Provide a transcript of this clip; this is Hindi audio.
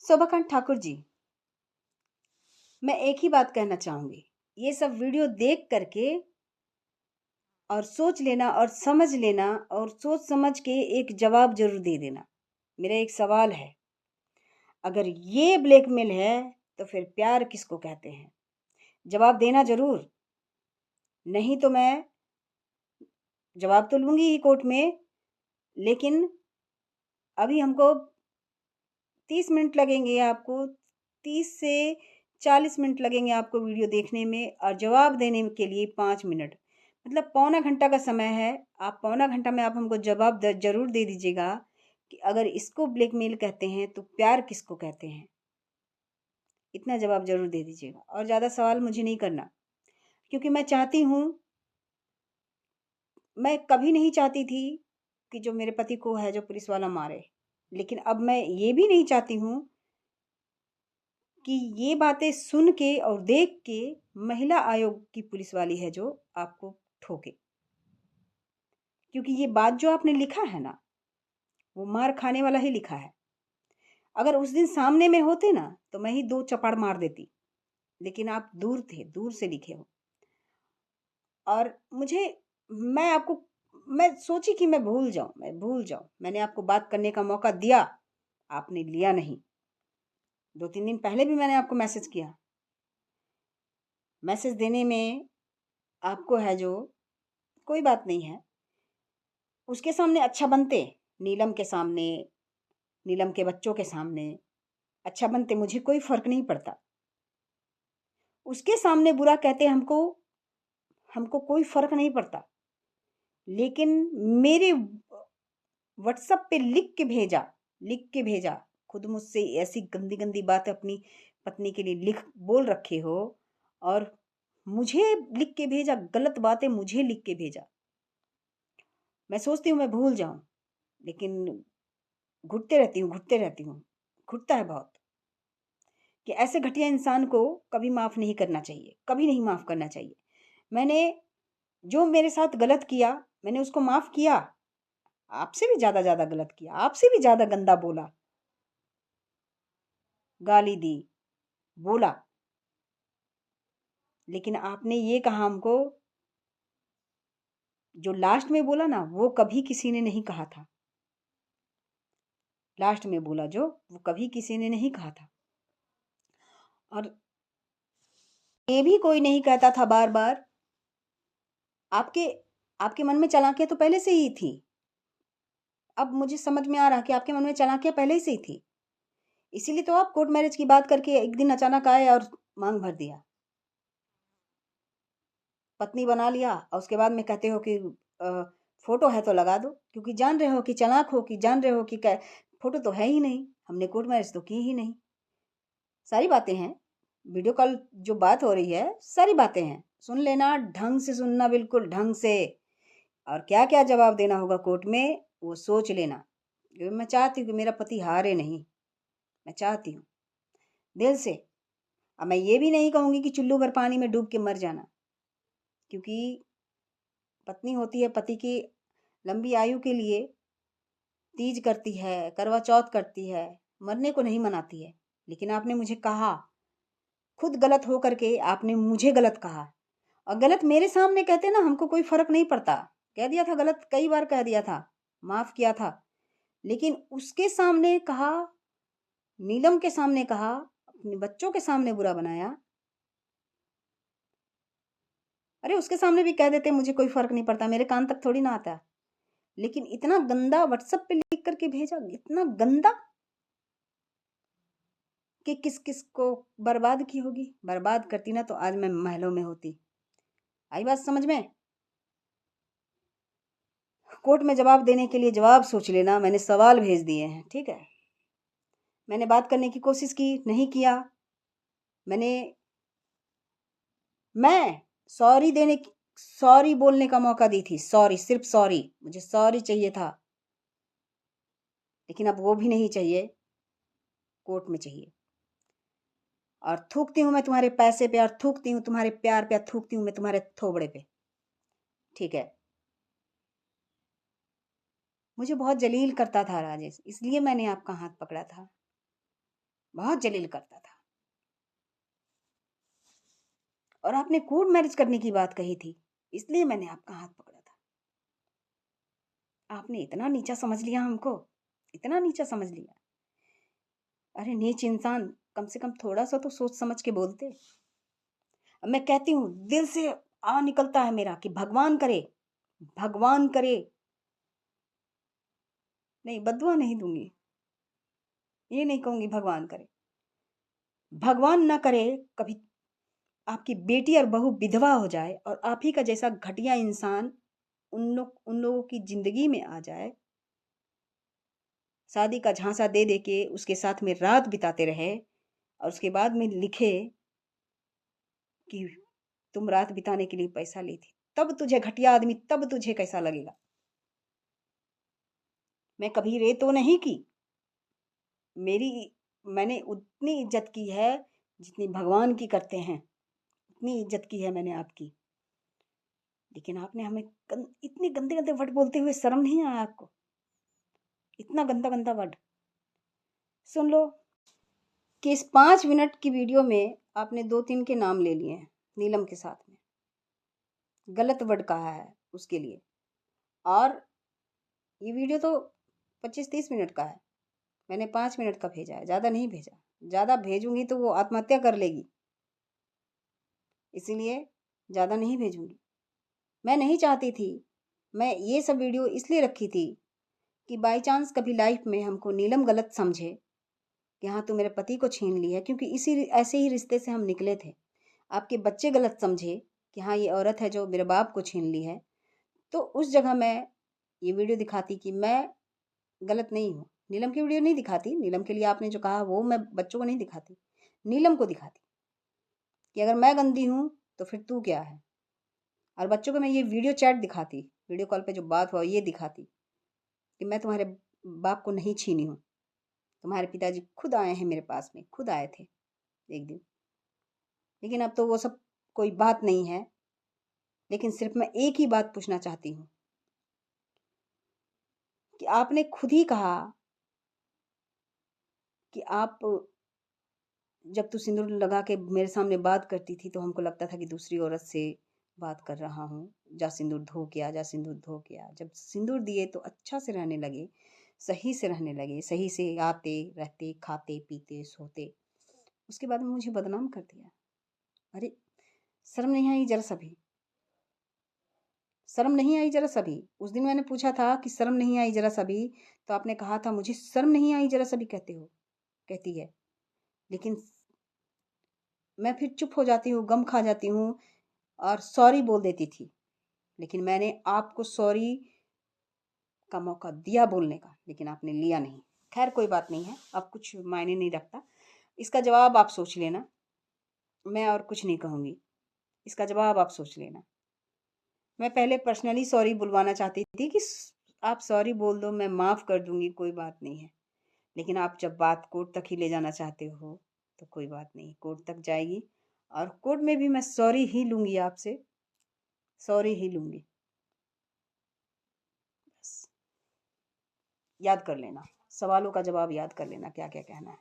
शोभाकांत ठाकुर जी, मैं एक ही बात कहना चाहूंगी। ये सब वीडियो देख करके और सोच लेना और समझ लेना और सोच समझ के एक जवाब जरूर दे देना। मेरा एक सवाल है, अगर ये ब्लैकमेल है तो फिर प्यार किसको कहते हैं? जवाब देना जरूर। नहीं तो मैं जवाब तो लूंगी ही कोर्ट में, लेकिन अभी हमको 30 मिनट लगेंगे, आपको 30 से 40 मिनट लगेंगे आपको वीडियो देखने में, और जवाब देने के लिए 5 मिनट, मतलब पौना घंटा का समय है। आप पौना घंटा में आप हमको जवाब जरूर दे दीजिएगा कि अगर इसको ब्लैकमेल कहते हैं तो प्यार किसको कहते हैं। इतना जवाब जरूर दे दीजिएगा और ज़्यादा सवाल मुझे नहीं करना, क्योंकि मैं चाहती हूँ, मैं कभी नहीं चाहती थी कि जो मेरे पति को है जो पुलिस वाला मारे, लेकिन अब मैं ये भी नहीं चाहती हूँ कि ये बातें सुन के और देख के महिला आयोग की पुलिस वाली है जो आपको ठोके। क्योंकि ये बात जो आपने लिखा है ना, वो मार खाने वाला ही लिखा है। अगर उस दिन सामने में होते ना तो मैं ही 2 चपाड़ मार देती, लेकिन आप दूर थे, दूर से लिखे हो। और मुझे, मैं सोची कि मैं भूल जाऊं। मैंने आपको बात करने का मौका दिया, आपने लिया नहीं। 2-3 दिन पहले भी मैंने आपको मैसेज किया। मैसेज देने में आपको है जो, कोई बात नहीं है, उसके सामने अच्छा बनते, नीलम के सामने, नीलम के बच्चों के सामने अच्छा बनते, मुझे कोई फर्क नहीं पड़ता। उसके सामने बुरा कहते हमको हमको कोई फर्क नहीं पड़ता। लेकिन मेरे व्हाट्सएप पे लिख के भेजा, खुद मुझसे ऐसी गंदी गंदी बात अपनी पत्नी के लिए लिख बोल रखे हो, और मुझे लिख के भेजा, गलत बातें मुझे लिख के भेजा। मैं सोचती हूँ मैं भूल जाऊं, लेकिन घुटते रहती हूँ, घुटता है बहुत। कि ऐसे घटिया इंसान को कभी माफ़ नहीं करना चाहिए, कभी नहीं माफ़ करना चाहिए। मैंने जो मेरे साथ गलत किया, मैंने उसको माफ़ किया। आपसे भी ज़्यादा गलत किया, आपसे भी ज़्यादा गंदा बोला, गाली दी, बोला, लेकिन आपने ये कहा हमको, जो लास्ट में बोला ना, वो कभी किसी ने नहीं कहा था। लास्ट में बोला जो, वो कभी किसी ने नहीं कहा था। और ये भी कोई नहीं कहता था बार बार। आपके आपके मन में चालाकियां तो पहले से ही थी। अब मुझे समझ में आ रहा कि आपके मन में चालाकियां पहले से ही थी। इसीलिए तो आप कोर्ट मैरिज की बात करके एक दिन अचानक आए और मांग भर दिया, पत्नी बना लिया, और उसके बाद में कहते हो कि फोटो है तो लगा दो, क्योंकि जान रहे हो कि चालाक हो, कि जान रहे हो कि फोटो तो है ही नहीं, हमने कोर्ट मैरिज तो की ही नहीं। सारी बातें हैं, वीडियो कॉल जो बात हो रही है, सारी बातें हैं, सुन लेना, ढंग से सुनना, बिल्कुल ढंग से। और क्या क्या जवाब देना होगा कोर्ट में वो सोच लेना, क्योंकि मैं चाहती हूँ कि मेरा पति हारे नहीं। मैं चाहती हूँ दिल से। अब मैं ये भी नहीं कहूँगी कि चुल्लू भर पानी में डूब के मर जाना, क्योंकि पत्नी होती है, पति की लंबी आयु के लिए तीज करती है, करवा चौथ करती है, मरने को नहीं मनाती है। लेकिन आपने मुझे कहा, खुद गलत हो करके आपने मुझे गलत कहा, और गलत मेरे सामने कहते ना, हमको कोई फर्क नहीं पड़ता। कह दिया था गलत, कई बार कह दिया था, माफ किया था, लेकिन उसके सामने कहा, नीलम के सामने कहा, अपने बच्चों के सामने बुरा बनाया। अरे उसके सामने भी कह देते, मुझे कोई फर्क नहीं पड़ता, मेरे कान तक थोड़ी ना आता। लेकिन इतना गंदा व्हाट्सएप पे लिख करके भेजा, इतना गंदा, कि किस किस को बर्बाद की होगी। बर्बाद करती ना तो आज मैं महलों में होती। आई बात समझ में? कोर्ट में जवाब देने के लिए जवाब सोच लेना, मैंने सवाल भेज दिए हैं, ठीक है। मैंने बात करने की कोशिश की, नहीं किया। मैं सॉरी बोलने का मौका दी थी, सॉरी, सिर्फ सॉरी, मुझे सॉरी चाहिए था, लेकिन अब वो भी नहीं चाहिए, कोर्ट में चाहिए। और थूकती हूँ मैं तुम्हारे पैसे पे, और थूकती हूँ तुम्हारे प्यार पे, और थूकती हूँ मैं तुम्हारे थोबड़े पे, ठीक है। मुझे बहुत जलील करता था राजेश, इसलिए मैंने आपका हाथ पकड़ा था। बहुत जलील करता था। और आपने कोर्ट मैरिज करने की बात कही थी, इसलिए मैंने आपका हाथ पकड़ा था। आपने इतना नीचा समझ लिया हमको, इतना नीचा समझ लिया। अरे नीच इंसान, कम से कम थोड़ा सा तो सोच समझ के बोलते। अब मैं कहती हूँ, दिल से आ निकलता है मेरा कि भगवान करे, भगवान करे। नहीं, बद्दुआ नहीं दूंगी, ये नहीं कहूंगी भगवान करे। भगवान ना करे कभी आपकी बेटी और बहू विधवा हो जाए और आप ही का जैसा घटिया इंसान उन लोगों की जिंदगी में आ जाए, शादी का झांसा दे दे के उसके साथ में रात बिताते रहे और उसके बाद में लिखे कि तुम रात बिताने के लिए पैसा ली थी। तब तुझे घटिया आदमी, तब तुझे कैसा लगेगा। मैं कभी रे तो नहीं की, मेरी मैंने उतनी इज्जत की है जितनी भगवान की करते हैं, उतनी इज्जत की है मैंने आपकी। लेकिन आपने हमें इतने गंदे गंदे वर्ड बोलते हुए शर्म नहीं आया आपको? इतना गंदा गंदा वर्ड। सुन लो कि इस 5 मिनट की वीडियो में आपने 2-3 के नाम ले लिए हैं नीलम के साथ में, गलत वर्ड कहा है उसके लिए। और ये वीडियो तो 25-30 मिनट का है, मैंने 5 मिनट का भेजा है, ज़्यादा नहीं भेजा। ज़्यादा भेजूंगी तो वो आत्महत्या कर लेगी, इसीलिए ज़्यादा नहीं भेजूंगी। मैं नहीं चाहती थी, मैं ये सब वीडियो इसलिए रखी थी कि बाई चांस कभी लाइफ में हमको नीलम गलत समझे कि हाँ तू मेरे पति को छीन ली है, क्योंकि इसी ऐसे ही रिश्ते से हम निकले थे। आपके बच्चे गलत समझे कि हाँ ये औरत है जो मेरे बाप को छीन ली है, तो उस जगह मैं ये वीडियो दिखाती कि मैं गलत नहीं हूँ। नीलम की वीडियो नहीं दिखाती, नीलम के लिए आपने जो कहा वो मैं बच्चों को नहीं दिखाती, नीलम को दिखाती कि अगर मैं गंदी हूँ तो फिर तू क्या है। और बच्चों को मैं ये वीडियो चैट दिखाती, वीडियो कॉल पे जो बात हुआ ये दिखाती कि मैं तुम्हारे बाप को नहीं छीनी हूँ, तुम्हारे पिताजी खुद आए हैं मेरे पास में, खुद आए थे एक दिन। लेकिन अब तो वो सब कोई बात नहीं है। लेकिन सिर्फ मैं एक ही बात पूछना चाहती हूँ कि आपने खुद ही कहा कि आप जब तू सिंदूर लगा के मेरे सामने बात करती थी तो हमको लगता था कि दूसरी औरत से बात कर रहा हूँ। जा सिंदूर धो के आ, जा सिंदूर धो के आ। जब सिंदूर दिए तो अच्छा से रहने लगे, सही से रहने लगे, सही से आते रहते, खाते पीते सोते। उसके बाद में मुझे बदनाम कर दिया। अरे शर्म नहीं आई जरा सा भी? शर्म नहीं आई जरा सा भी? उस दिन मैंने पूछा था कि शर्म नहीं आई जरा सा भी, तो आपने कहा था मुझे शर्म नहीं आई जरा सा भी कहते हो, कहती है। लेकिन मैं फिर चुप हो जाती हूँ, गम खा जाती हूँ और सॉरी बोल देती थी। लेकिन मैंने आपको सॉरी का मौका दिया बोलने का, लेकिन आपने लिया नहीं। खैर कोई बात नहीं है, अब कुछ मायने नहीं रखता। इसका जवाब आप सोच लेना, मैं और कुछ नहीं कहूँगी। इसका जवाब आप सोच लेना। मैं पहले पर्सनली सॉरी बुलवाना चाहती थी कि आप सॉरी बोल दो, मैं माफ़ कर दूंगी, कोई बात नहीं है। लेकिन आप जब बात कोर्ट तक ही ले जाना चाहते हो तो कोई बात नहीं, कोर्ट तक जाएगी और कोर्ट में भी मैं सॉरी ही लूँगी आपसे, सॉरी ही लूँगी। बस याद कर लेना, सवालों का जवाब याद कर लेना क्या क्या कहना है।